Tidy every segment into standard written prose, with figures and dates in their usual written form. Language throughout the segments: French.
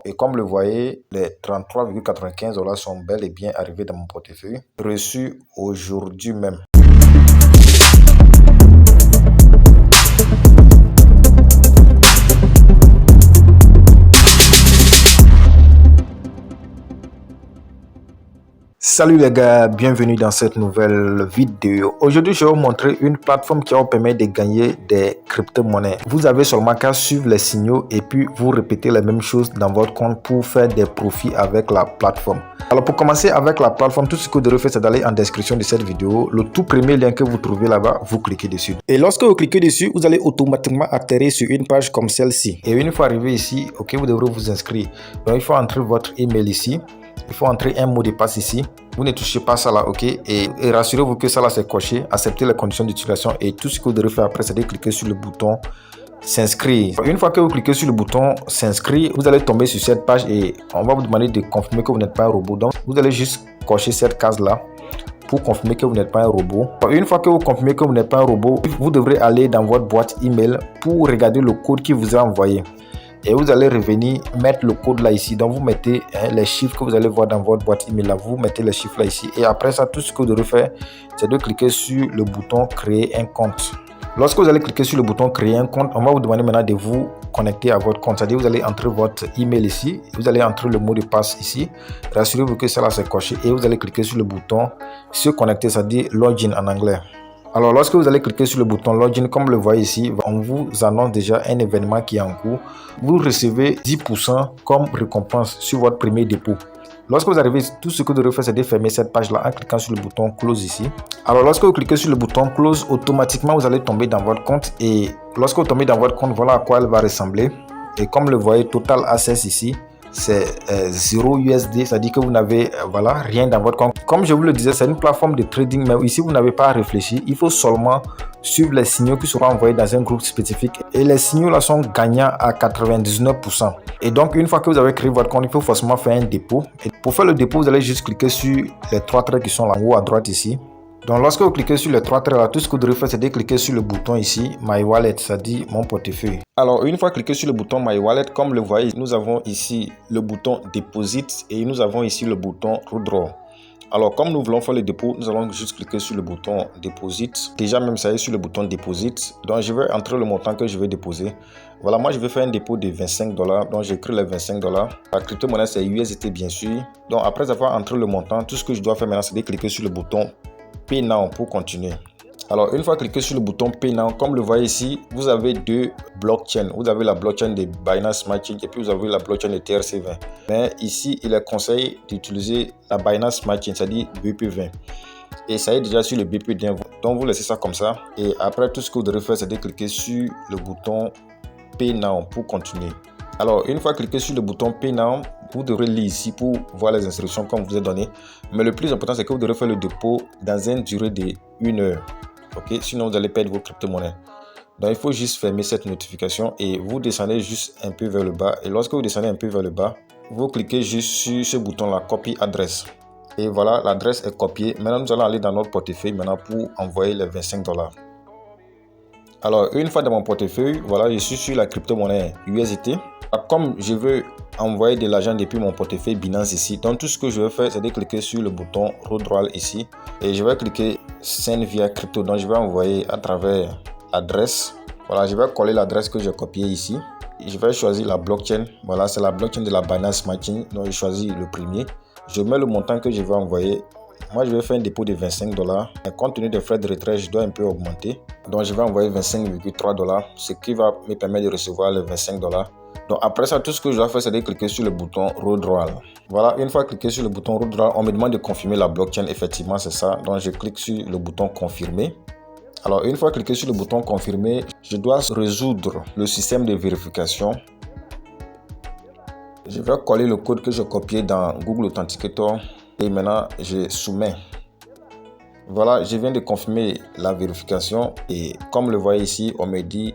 Et comme le voyez, les 33,95 $ sont bel et bien arrivés dans mon portefeuille, reçus aujourd'hui même. Salut les gars, bienvenue dans cette nouvelle vidéo. Aujourd'hui, je vais vous montrer une plateforme qui va vous permettre de gagner des crypto-monnaies. Vous avez seulement qu'à suivre les signaux et puis vous répétez les mêmes choses dans votre compte pour faire des profits avec la plateforme. Alors pour commencer avec la plateforme, tout ce que vous devez faire, c'est d'aller en description de cette vidéo. Le tout premier lien que vous trouvez là-bas, vous cliquez dessus. Et lorsque vous cliquez dessus, vous allez automatiquement atterrir sur une page comme celle-ci. Et une fois arrivé ici, ok, vous devrez vous inscrire. Donc il faut entrer votre email ici. Il faut entrer un mot de passe ici. Vous ne touchez pas ça là, ok? Et rassurez-vous que ça là c'est coché. Acceptez les conditions d'utilisation et tout ce que vous devez faire après, c'est de cliquer sur le bouton s'inscrire. Une fois que vous cliquez sur le bouton s'inscrire, vous allez tomber sur cette page et on va vous demander de confirmer que vous n'êtes pas un robot. Donc vous allez juste cocher cette case là pour confirmer que vous n'êtes pas un robot. Une fois que vous confirmez que vous n'êtes pas un robot, vous devrez aller dans votre boîte email pour regarder le code qui vous est envoyé. Et vous allez revenir mettre le code là ici. Donc vous mettez les chiffres que vous allez voir dans votre boîte email là. Vous mettez les chiffres là ici. Et après ça, tout ce que vous devez faire, c'est de cliquer sur le bouton créer un compte. Lorsque vous allez cliquer sur le bouton créer un compte, on va vous demander maintenant de vous connecter à votre compte. C'est-à-dire vous allez entrer votre email ici. Vous allez entrer le mot de passe ici. Rassurez-vous que ça là c'est coché. Et vous allez cliquer sur le bouton se connecter, c'est-à-dire login en anglais. Alors lorsque vous allez cliquer sur le bouton login, comme le voyez ici, on vous annonce déjà un événement qui est en cours. Vous recevez 10% comme récompense sur votre premier dépôt. Lorsque vous arrivez, tout ce que vous devez faire, c'est de fermer cette page-là en cliquant sur le bouton close ici. Alors lorsque vous cliquez sur le bouton close, automatiquement vous allez tomber dans votre compte. Et lorsque vous tombez dans votre compte, voilà à quoi elle va ressembler. Et comme le voyez, total access ici, c'est 0 USD, c'est-à-dire que vous n'avez voilà, rien dans votre compte. Comme je vous le disais, c'est une plateforme de trading, mais ici vous n'avez pas à réfléchir. Il faut seulement suivre les signaux qui seront envoyés dans un groupe spécifique. Et les signaux là sont gagnants à 99%. Et donc une fois que vous avez créé votre compte, il faut forcément faire un dépôt. Et pour faire le dépôt, vous allez juste cliquer sur les trois traits qui sont là en haut à droite ici. Donc lorsque vous cliquez sur les trois traits là, tout ce que vous devez faire, c'est de cliquer sur le bouton ici My Wallet, c'est-à-dire mon portefeuille. Alors une fois cliqué sur le bouton My Wallet, comme le voyez, nous avons ici le bouton Deposit et nous avons ici le bouton Withdraw. Alors comme nous voulons faire le dépôt, nous allons juste cliquer sur le bouton Deposit. Déjà même ça est sur le bouton Deposit. Donc je vais entrer le montant que je vais déposer. Voilà, moi je vais faire un dépôt de 25 $. Donc j'écris les 25 $. La crypto-monnaie c'est USDT bien sûr. Donc après avoir entré le montant, tout ce que je dois faire maintenant c'est de cliquer sur le bouton Pay Now pour continuer. Alors une fois cliqué sur le bouton Pay Now, comme le voyez ici, vous avez deux blockchains. Vous avez la blockchain de Binance Smart Chain et puis vous avez la blockchain de TRC20. Mais ici, il est conseillé d'utiliser la Binance Smart Chain, c'est-à-dire BP20. Et ça est déjà sur le BP20. Donc vous laissez ça comme ça. Et après, tout ce que vous devez faire, c'est de cliquer sur le bouton Pay Now pour continuer. Alors, une fois cliqué sur le bouton Pay Now, vous devrez lire ici pour voir les instructions comme vous est donné. Mais le plus important, c'est que vous devrez faire le dépôt dans une durée de 1 heure. Ok, sinon vous allez perdre vos crypto-monnaies. Donc, il faut juste fermer cette notification et vous descendez juste un peu vers le bas. Et lorsque vous descendez un peu vers le bas, vous cliquez juste sur ce bouton-là, Copy Adresse. Et voilà, l'adresse est copiée. Maintenant, nous allons aller dans notre portefeuille maintenant pour envoyer les 25 $. Alors, une fois dans mon portefeuille, voilà, je suis sur la crypto-monnaie USDT. Comme je veux envoyer de l'argent depuis mon portefeuille Binance ici, donc tout ce que je vais faire, c'est de cliquer sur le bouton Withdraw ici. Et je vais cliquer Send via crypto. Donc, je vais envoyer à travers l'adresse. Voilà, je vais coller l'adresse que j'ai copiée ici. Je vais choisir la blockchain. Voilà, c'est la blockchain de la Binance Smart Chain. Donc, je choisis le premier. Je mets le montant que je vais envoyer. Moi, je vais faire un dépôt de 25 $. Et compte tenu des frais de retrait, je dois un peu augmenter. Donc, je vais envoyer 25,3 $, ce qui va me permettre de recevoir les 25 $. Donc, après ça, tout ce que je dois faire, c'est de cliquer sur le bouton Withdraw. Voilà, une fois cliqué sur le bouton Withdraw, on me demande de confirmer la blockchain. Effectivement, c'est ça. Donc, je clique sur le bouton Confirmer. Alors, une fois cliqué sur le bouton Confirmer, je dois résoudre le système de vérification. Je vais coller le code que j'ai copié dans Google Authenticator. Et maintenant, je soumets. Voilà, je viens de confirmer la vérification. Et comme le voyez ici, on me dit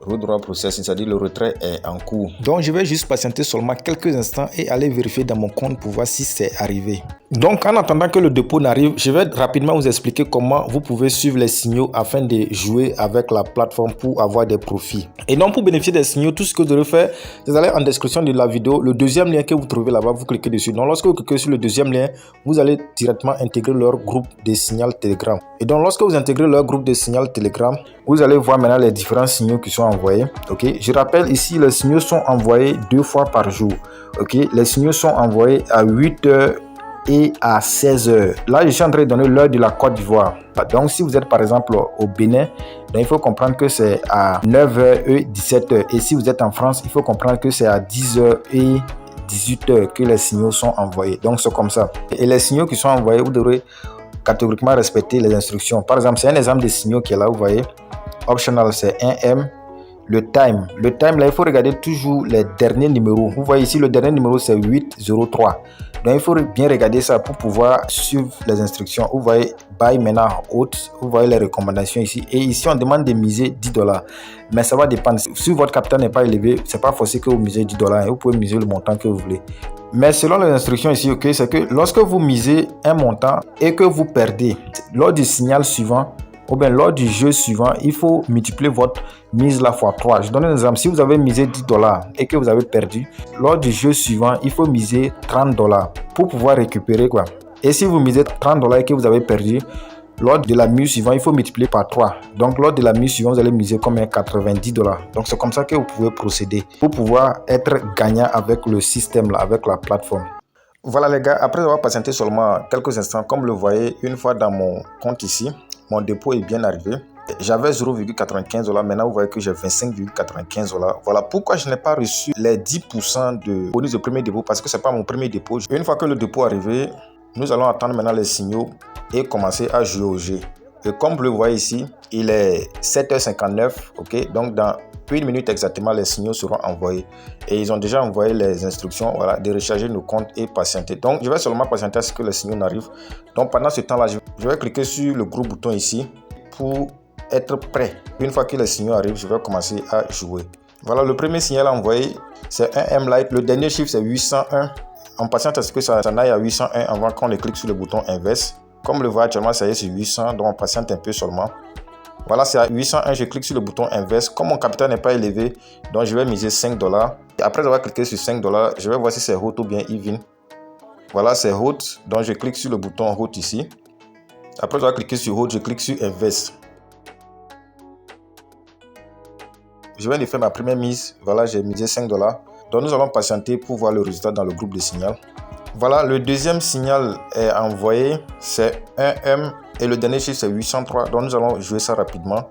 Withdrawal processing, c'est-à-dire le retrait est en cours. Donc je vais juste patienter seulement quelques instants et aller vérifier dans mon compte pour voir si c'est arrivé. Donc en attendant que le dépôt n'arrive, je vais rapidement vous expliquer comment vous pouvez suivre les signaux afin de jouer avec la plateforme pour avoir des profits. Et donc pour bénéficier des signaux, tout ce que vous devez faire, vous allez en description de la vidéo, le deuxième lien que vous trouvez là-bas, vous cliquez dessus. Donc lorsque vous cliquez sur le deuxième lien, vous allez directement intégrer leur groupe de signal Telegram. Et donc lorsque vous intégrez leur groupe de signal Telegram, vous allez voir maintenant les différents signaux qui sont envoyés. Ok, je rappelle ici, les signaux sont envoyés 2 fois par jour. Ok, les signaux sont envoyés à 8h et à 16h. Là, je suis en train de donner l'heure de la Côte d'Ivoire. Donc, si vous êtes par exemple au Bénin, donc, il faut comprendre que c'est à 9h et 17h. Et si vous êtes en France, il faut comprendre que c'est à 10h et 18h que les signaux sont envoyés. Donc, c'est comme ça. Et les signaux qui sont envoyés, vous devrez catégoriquement respecter les instructions. Par exemple, c'est un exemple de signaux qui est là, vous voyez. Optional, c'est 1M. Le time, là, il faut regarder toujours les derniers numéros. Vous voyez ici, le dernier numéro, c'est 803. Donc, il faut bien regarder ça pour pouvoir suivre les instructions. Vous voyez, buy maintenant, haute. Vous voyez les recommandations ici. Et ici, on demande de miser $10. Mais ça va dépendre. Si votre capital n'est pas élevé, c'est pas forcé que vous misez $10. Vous pouvez miser le montant que vous voulez. Mais selon les instructions ici, ok, c'est que lorsque vous misez un montant et que vous perdez, lors du signal suivant, ou bien lors du jeu suivant, il faut multiplier votre mise la fois 3. Je donne un exemple. Si vous avez misé $10 et que vous avez perdu, lors du jeu suivant, il faut miser $30 pour pouvoir récupérer quoi. Et si vous misez $30 et que vous avez perdu, lors de la mise suivante, il faut multiplier par 3. Donc lors de la mise suivante, vous allez miser comme $90. Donc c'est comme ça que vous pouvez procéder pour pouvoir être gagnant avec le système là, avec la plateforme. Voilà les gars, après avoir patienté seulement quelques instants, comme vous le voyez, une fois dans mon compte ici, mon dépôt est bien arrivé. J'avais 0,95$. Maintenant, vous voyez que j'ai 25,95$. Voilà pourquoi je n'ai pas reçu les 10% de bonus de premier dépôt parce que ce n'est pas mon premier dépôt. Une fois que le dépôt est arrivé, nous allons attendre maintenant les signaux et commencer à jouer au jeu. Et comme vous le voyez ici, il est 7h59. Ok, donc dans 1 minute exactement, les signaux seront envoyés. Et ils ont déjà envoyé les instructions voilà, de recharger nos comptes et patienter. Donc, je vais seulement patienter à ce que les signaux n'arrivent. Donc, pendant ce temps-là, je vais cliquer sur le gros bouton ici pour être prêt. Une fois que les signaux arrivent, je vais commencer à jouer. Voilà, le premier signal envoyé, c'est un M-Light. Le dernier chiffre, c'est 801. On patiente à ce que ça aille à 801 avant qu'on clique sur le bouton inverse. Comme le voit actuellement, ça y est, c'est 800. Donc, on patiente un peu seulement. Voilà, c'est à 801, je clique sur le bouton inverse. Comme mon capital n'est pas élevé, donc je vais miser $5. Et après avoir cliqué sur $5, je vais voir si c'est hot ou bien even. Voilà, c'est hot, donc je clique sur le bouton hot ici. Après avoir cliqué sur hot, je clique sur inverse. Je viens de faire ma première mise. Voilà, j'ai misé $5. Donc nous allons patienter pour voir le résultat dans le groupe de signal. Voilà, le deuxième signal est envoyé, c'est 1M. Et le dernier chiffre, c'est 803. Donc, nous allons jouer ça rapidement.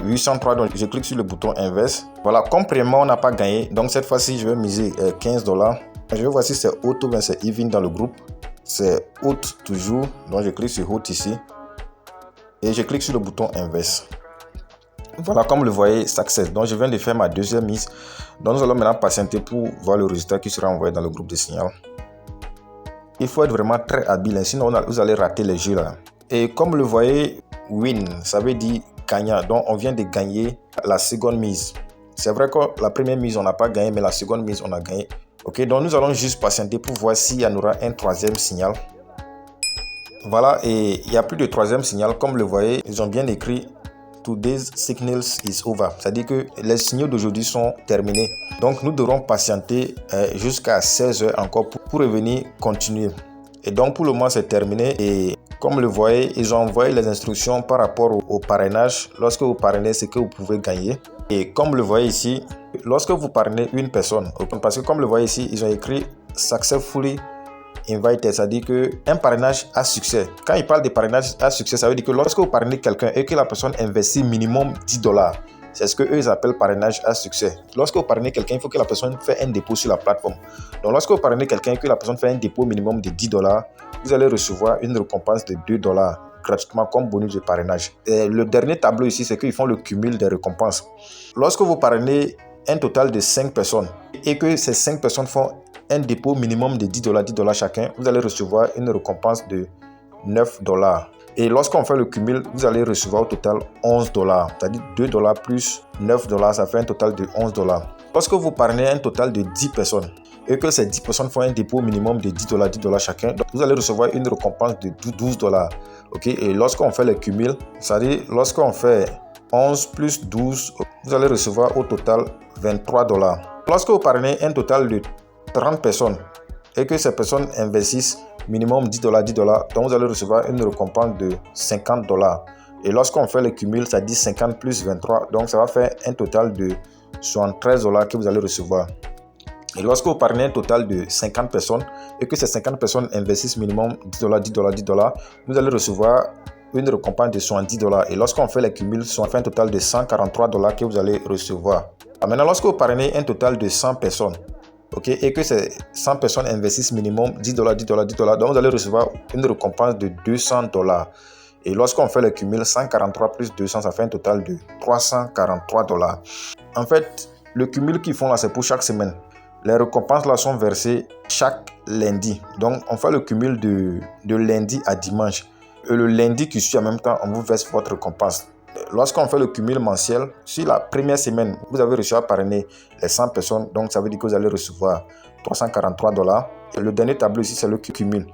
803, donc je clique sur le bouton inverse. Voilà, comme premièrement, on n'a pas gagné. Donc, cette fois-ci, je vais miser $15. Je vais voir si c'est hot ou bien c'est even dans le groupe. C'est hot toujours. Donc, je clique sur hot ici. Et je clique sur le bouton inverse. Voilà, comme vous le voyez, success. Donc, je viens de faire ma deuxième mise. Donc, nous allons maintenant patienter pour voir le résultat qui sera envoyé dans le groupe de signal. Il faut être vraiment très habile, sinon vous allez rater les jeux là. Et comme vous le voyez, win, ça veut dire gagnant. Donc on vient de gagner la seconde mise. C'est vrai que la première mise on n'a pas gagné, mais la seconde mise on a gagné. Ok, donc nous allons juste patienter pour voir s'il y en aura un troisième signal. Voilà, et il n'y a plus de troisième signal. Comme vous le voyez, ils ont bien écrit Today's signals is over. C'est-à-dire que les signaux d'aujourd'hui sont terminés. Donc, nous devrons patienter jusqu'à 16h encore pour revenir continuer. Et donc, pour le moment, c'est terminé. Et comme vous le voyez, ils ont envoyé les instructions par rapport au parrainage. Lorsque vous parrainez, c'est que vous pouvez gagner. Et comme vous le voyez ici, lorsque vous parrainez une personne, parce que comme vous le voyez ici, ils ont écrit successfully invited, c'est-à-dire qu'un parrainage à succès. Quand il parle de parrainage à succès, ça veut dire que lorsque vous parrainez quelqu'un et que la personne investit minimum $10, c'est ce qu'eux ils appellent parrainage à succès. Lorsque vous parrainez quelqu'un, il faut que la personne fasse un dépôt sur la plateforme. Donc lorsque vous parrainez quelqu'un et que la personne fait un dépôt minimum de $10, vous allez recevoir une récompense de $2 gratuitement comme bonus de parrainage. Et le dernier tableau ici, c'est qu'ils font le cumul des récompenses. Lorsque vous parrainez un total de 5 personnes et que ces 5 personnes font un dépôt minimum de $10 chacun, vous allez recevoir une récompense de $9. Et lorsqu'on fait le cumul, vous allez recevoir au total $11. C'est-à-dire $2 plus $9, ça fait un total de $11. Lorsque vous parrainez un total de 10 personnes et que ces 10 personnes font un dépôt minimum de $10 chacun, donc vous allez recevoir une récompense de $12. Ok, et lorsqu'on fait le cumul, c'est-à-dire lorsqu'on fait 11 plus 12, vous allez recevoir au total $23. Lorsque vous parrainez un total de 30 personnes et que ces personnes investissent minimum $10, donc vous allez recevoir une récompense de $50. Et lorsqu'on fait le cumul, ça dit 50 plus 23, donc ça va faire un total de $73 que vous allez recevoir. Et lorsque vous parrainez un total de 50 personnes et que ces 50 personnes investissent minimum $10, vous allez recevoir une récompense de $70. Et lorsqu'on fait les cumuls, ça fait un total de $143 que vous allez recevoir. Maintenant, lorsque vous parrainez un total de 100 personnes, ok, et que ces 100 personnes investissent minimum $10, donc vous allez recevoir une récompense de $200. Et lorsqu'on fait le cumul, 143 plus 200, ça fait un total de $343. En fait, le cumul qu'ils font là, c'est pour chaque semaine. Les récompenses là sont versées chaque lundi. Donc, on fait le cumul de lundi à dimanche. Et le lundi qui suit en même temps, on vous verse votre récompense. Lorsqu'on fait le cumul mensuel, sur la première semaine, vous avez réussi à parrainer les 100 personnes. Donc, ça veut dire que vous allez recevoir $343. Et le dernier tableau ici, c'est le cumul.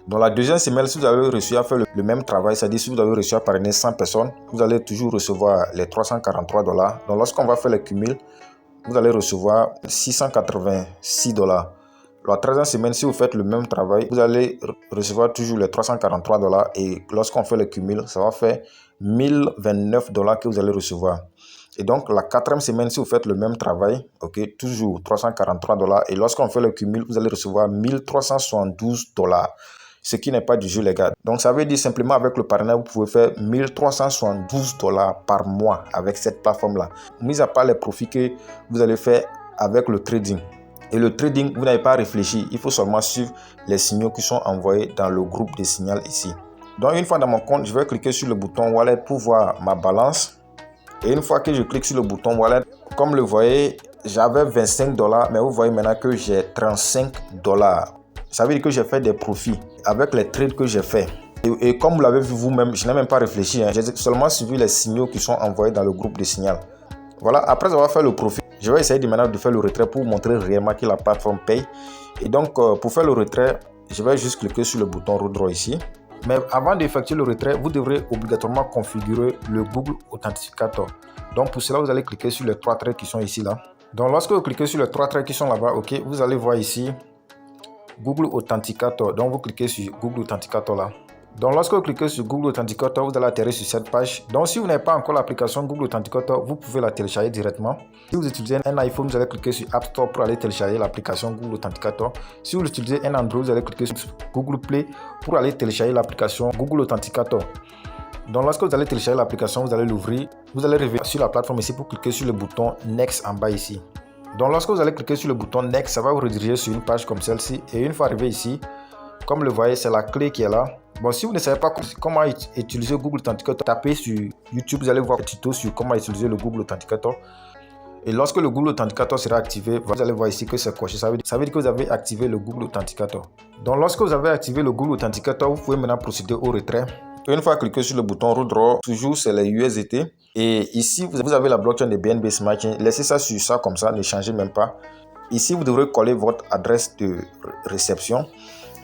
Dans la deuxième semaine, si vous avez réussi à faire le même travail, c'est-à-dire si vous avez réussi à parrainer 100 personnes, vous allez toujours recevoir les $343. Donc, lorsqu'on va faire le cumul, vous allez recevoir $686. La troisième semaine, si vous faites le même travail, vous allez recevoir toujours les $343. Et lorsqu'on fait le cumul, ça va faire $1029 que vous allez recevoir. Et donc, la quatrième semaine, si vous faites le même travail, ok, toujours $343. Et lorsqu'on fait le cumul, vous allez recevoir $1372. Ce qui n'est pas du jeu, les gars. Donc, ça veut dire simplement avec le partenaire, vous pouvez faire $1372 par mois avec cette plateforme-là. Mis à part les profits que vous allez faire avec le trading. Et le trading, vous n'avez pas à réfléchir. Il faut seulement suivre les signaux qui sont envoyés dans le groupe de signaux ici. Donc, une fois dans mon compte, je vais cliquer sur le bouton Wallet pour voir ma balance. Et une fois que je clique sur le bouton Wallet, comme le voyez, j'avais $25, mais vous voyez maintenant que j'ai $35. Ça veut dire que j'ai fait des profits avec les trades que j'ai fait. Et comme vous l'avez vu vous-même, je n'ai même pas réfléchi. J'ai seulement suivi les signaux qui sont envoyés dans le groupe de signal. Voilà, après avoir fait le profit, je vais essayer maintenant de faire le retrait pour vous montrer réellement que la plateforme paye. Et donc, pour faire le retrait, je vais juste cliquer sur le bouton Redraw ici. Mais avant d'effectuer le retrait, vous devrez obligatoirement configurer le Google Authenticator. Donc, pour cela, vous allez cliquer sur les trois traits qui sont ici là. Donc, lorsque vous cliquez sur les trois traits qui sont là-bas, ok, vous allez voir ici Google Authenticator. Donc, vous cliquez sur Google Authenticator là. Donc, lorsque vous cliquez sur Google Authenticator, vous allez atterrir sur cette page. Donc, si vous n'avez pas encore l'application Google Authenticator, vous pouvez la télécharger directement. Si vous utilisez un iPhone, vous allez cliquer sur App Store pour aller télécharger l'application Google Authenticator. Si vous utilisez un Android, vous allez cliquer sur Google Play pour aller télécharger l'application Google Authenticator. Donc, lorsque vous allez télécharger l'application, vous allez l'ouvrir. Vous allez revenir sur la plateforme ici pour cliquer sur le bouton Next en bas ici. Donc, lorsque vous allez cliquer sur le bouton Next, ça va vous rediriger sur une page comme celle-ci. Et une fois arrivé ici, comme le voyez, c'est la clé qui est là. Bon, si vous ne savez pas comment utiliser Google Authenticator, tapez sur YouTube, vous allez voir un tuto sur comment utiliser le Google Authenticator. Et lorsque le Google Authenticator sera activé, vous allez voir ici que c'est coché. Ça veut dire que vous avez activé le Google Authenticator. Donc, lorsque vous avez activé le Google Authenticator, vous pouvez maintenant procéder au retrait. Une fois cliqué sur le bouton Redraw, toujours c'est les USDT. Et ici, vous avez la blockchain de BNB Smart Chain. Laissez ça sur ça comme ça, ne changez même pas. Ici, vous devrez coller votre adresse de réception.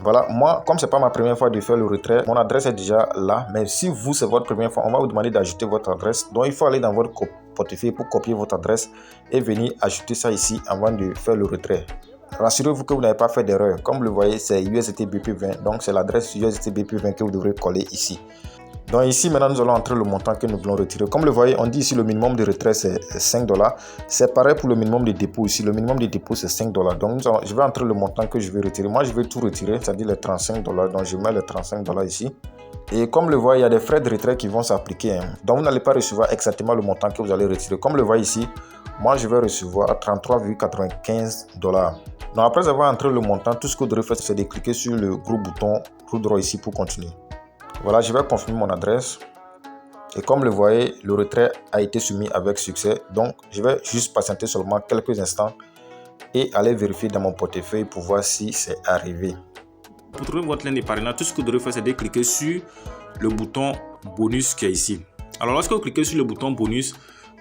Voilà, moi, comme ce n'est pas ma première fois de faire le retrait, mon adresse est déjà là. Mais si vous, c'est votre première fois, on va vous demander d'ajouter votre adresse. Donc, il faut aller dans votre portefeuille pour copier votre adresse et venir ajouter ça ici avant de faire le retrait. Rassurez-vous que vous n'avez pas fait d'erreur. Comme vous le voyez, c'est USDT BP20. Donc, c'est l'adresse USDT BP20 que vous devrez coller ici. Donc ici, maintenant, nous allons entrer le montant que nous voulons retirer. Comme le voyez, on dit ici le minimum de retrait, c'est $5. C'est pareil pour le minimum de dépôt ici. Le minimum de dépôt, c'est $5. Donc, je vais entrer le montant que je vais retirer. Moi, je vais tout retirer, c'est-à-dire les $35. Donc, je mets les $35 ici. Et comme le voyez, il y a des frais de retrait qui vont s'appliquer. Donc, vous n'allez pas recevoir exactement le montant que vous allez retirer. Comme le voyez ici, moi, je vais recevoir $33,95. Donc, après avoir entré le montant, tout ce que vous devrez faire, c'est de cliquer sur le gros bouton Redraw ici pour continuer. Voilà, je vais confirmer mon adresse. Et comme le voyez, le retrait a été soumis avec succès. Donc, je vais juste patienter seulement quelques instants et aller vérifier dans mon portefeuille pour voir si c'est arrivé. Pour trouver votre lien de parrainage, tout ce que vous devrez faire, c'est de cliquer sur le bouton bonus qui est ici. Alors lorsque vous cliquez sur le bouton bonus,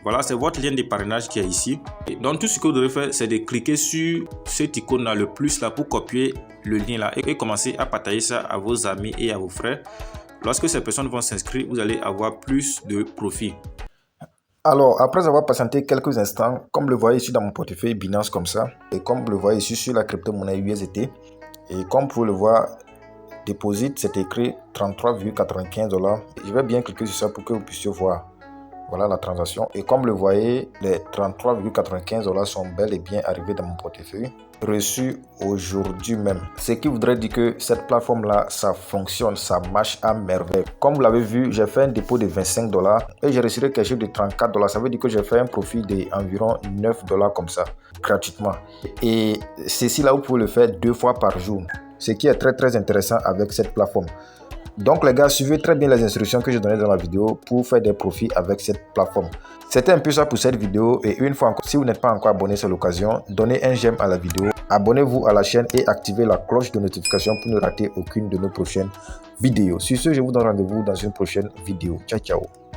voilà, c'est votre lien de parrainage qui est ici. Et donc tout ce que vous devez faire, c'est de cliquer sur cette icône là, le plus là, pour copier le lien là et commencer à partager ça à vos amis et à vos frères. Lorsque ces personnes vont s'inscrire, vous allez avoir plus de profit. Alors, après avoir patienté quelques instants, comme vous le voyez ici dans mon portefeuille Binance comme ça, et comme vous le voyez ici sur la crypto-monnaie USDT, et comme vous pouvez le voir, Deposit, c'est écrit 33,95 $. Je vais bien cliquer sur ça pour que vous puissiez voir. Voilà la transaction. Et comme vous le voyez, les 33,95 $ sont bel et bien arrivés dans mon portefeuille, reçus aujourd'hui même. Ce qui voudrait dire que cette plateforme-là, ça fonctionne, ça marche à merveille. Comme vous l'avez vu, j'ai fait un dépôt de 25 $ et j'ai reçu quelque chose de 34 $. Ça veut dire que j'ai fait un profit d'environ 9 $ comme ça, gratuitement. Et ceci là, vous pouvez le faire 2 fois par jour. Ce qui est très intéressant avec cette plateforme. Donc les gars, suivez très bien les instructions que j'ai données dans la vidéo pour faire des profits avec cette plateforme. C'était un peu ça pour cette vidéo et une fois encore, si vous n'êtes pas encore abonné, c'est l'occasion, donnez un j'aime à la vidéo, abonnez-vous à la chaîne et activez la cloche de notification pour ne rater aucune de nos prochaines vidéos. Sur ce, je vous donne rendez-vous dans une prochaine vidéo. Ciao, ciao.